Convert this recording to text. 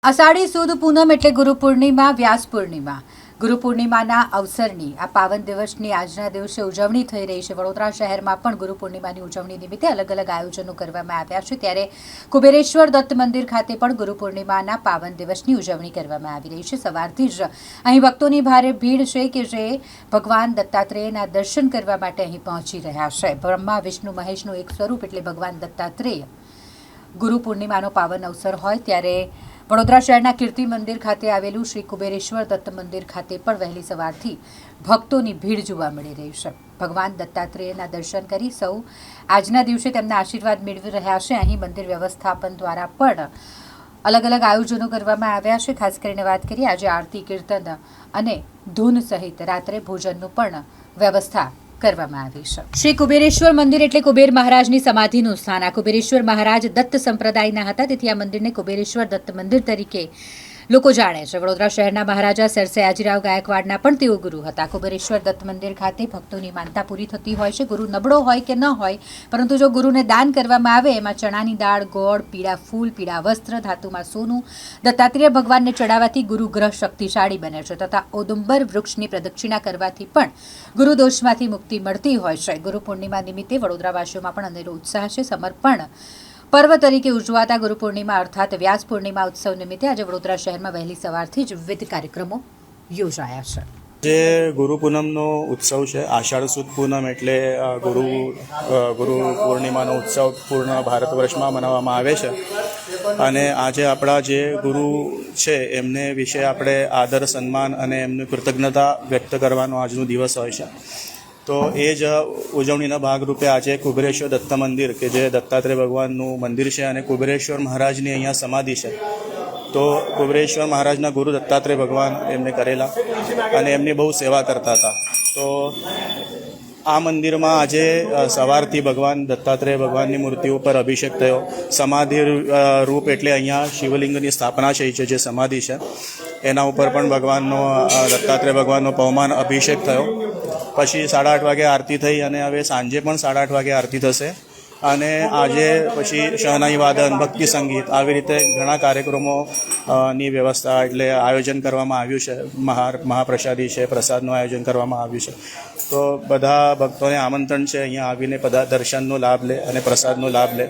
અષાઢી સુદ પૂનમ એટલે ગુરુ પૂર્ણિમા, વ્યાસ પૂર્ણિમા. ગુરુ પૂર્ણિમાના અવસરની આ પાવન દિવસની આજના દિવસે ઉજવણી થઈ રહી છે. વડોદરા શહેરમાં પણ ગુરુ પૂર્ણિમાની ઉજવણી નિમિત્તે અલગ અલગ આયોજનો કરવામાં આવ્યા છે. ત્યારે કુબેરેશ્વર દત્ત મંદિર ખાતે પણ ગુરુ પૂર્ણિમાના પાવન દિવસની ઉજવણી કરવામાં આવી રહી છે. સવારથી જ અહીં ભક્તોની ભારે ભીડ છે કે જે ભગવાન દત્તાત્રેયના દર્શન કરવા માટે અહીં પહોંચી રહ્યા છે. બ્રહ્મા વિષ્ણુ મહેશનું એક સ્વરૂપ એટલે ભગવાન દત્તાત્રેય. ગુરુ પૂર્ણિમાનો પાવન અવસર હોય ત્યારે વડોદરા શહેરના કીર્તિ મંદિર ખાતે આવેલું શ્રી કુબેરેશ્વર દત્ત મંદિર ખાતે પણ વહેલી સવારથી ભક્તોની ભીડ જોવા મળી રહી છે. ભગવાન દત્તાત્રેયના દર્શન કરી સૌ આજના દિવસે તેમના આશીર્વાદ મેળવી રહ્યા છે. અહીં મંદિર વ્યવસ્થાપન દ્વારા પણ અલગ અલગ આયોજનો કરવામાં આવ્યા છે. ખાસ કરીને વાત કરીએ, આજે આરતી, કીર્તન અને ધૂન સહિત રાત્રે ભોજનનું પણ વ્યવસ્થા કરવામાં આવી છે. શ્રી કુબેરેશ્વર મંદિર એટલે કુબેર મહારાજની સમાધિનું સ્થાન. આ કુબેરેશ્વર મહારાજ દત્ત સંપ્રદાયના હતા, તેથી આ મંદિરને કુબેરેશ્વર દત્ત મંદિર તરીકે લોકો જાણે છે. વડોદરા શહેરના મહારાજા સર સયાજીરાવ ગાયકવાડના પણ તેઓ ગુરુ હતા. કુબેરેશ્વર દત્ત મંદિર ખાતે ભક્તોની માનતા પૂરી થતી હોય છે. ગુરુ નબળો હોય કે ન હોય, પરંતુ જો ગુરુને દાન કરવામાં આવે, એમાં ચણાની દાળ, ગોળ, પીળા ફૂલ, પીળા વસ્ત્ર, ધાતુમાં સોનું દત્તાત્રેય ભગવાનને ચડાવવાથી ગુરુ ગ્રહ શક્તિશાળી બને છે. તથા ઔદુંબર વૃક્ષની પ્રદક્ષિણા કરવાથી પણ ગુરુ દોષમાંથી મુક્તિ મળતી હોય છે. ગુરુ પૂર્ણિમા નિમિત્તે વડોદરાવાસીઓમાં પણ અનેરો ઉત્સાહ છે. સમર્પણ પર્વ તરીકે ઉજવાતા ગુરુ પૂર્ણિમા અર્થાત વ્યાસ પૂર્ણિમા ઉત્સવ નિમિત્તે આજે વડોદરા શહેરમાં વહેલી સવારથી જ વિવિધ કાર્યક્રમો યોજાયા છે. જે ગુરુ પૂનમનો ઉત્સવ છે, આષાઢ સુદ પૂનમ એટલે ગુરુ પૂર્ણિમાનો ઉત્સવ પૂર્ણ ભારત વર્ષમાં મનાવવામાં આવે છે. અને આજે આપણા જે ગુરુ છે એમને વિશે આપણે આદર, સન્માન અને એમની કૃતજ્ઞતા વ્યક્ત કરવાનો આજનો દિવસ હોય છે. તો એ જ ઉજવણીના ભાગરૂપે આજે કુબેરેશ્વર દત્ત મંદિર, કે જે દત્તાત્રેય ભગવાનનું મંદિર છે અને કુબેરેશ્વર મહારાજની અહીંયા સમાધિ છે, તો કુબેરેશ્વર મહારાજના ગુરુ દત્તાત્રેય ભગવાન એમને કરેલા અને એમની બહુ સેવા કરતા હતા. તો આ મંદિરમાં આજે સવારથી ભગવાન દત્તાત્રેય ભગવાનની મૂર્તિ ઉપર અભિષેક થયો. સમાધિ રૂપ એટલે અહીંયા શિવલિંગની સ્થાપના થઈ છે, જે સમાધિ છે એના ઉપર પણ દત્તાત્રેય ભગવાનનો પવમાન અભિષેક થયો. પછી 8:30 વાગે આરતી થઈ અને હવે સાંજે પણ 8:30 વાગે આરતી થશે. અને આજે પછી શહનાઈ વાદન, ભક્તિ સંગીત, આવી રીતે ઘણા કાર્યક્રમોની વ્યવસ્થા એટલે આયોજન કરવામાં આવ્યું છે. મહાપ્રસાદી છે, પ્રસાદનું આયોજન કરવામાં આવ્યું છે. તો બધા ભક્તોને આમંત્રણ છે અહીંયા આવીને દર્શનનો લાભ લે અને પ્રસાદનો લાભ લે.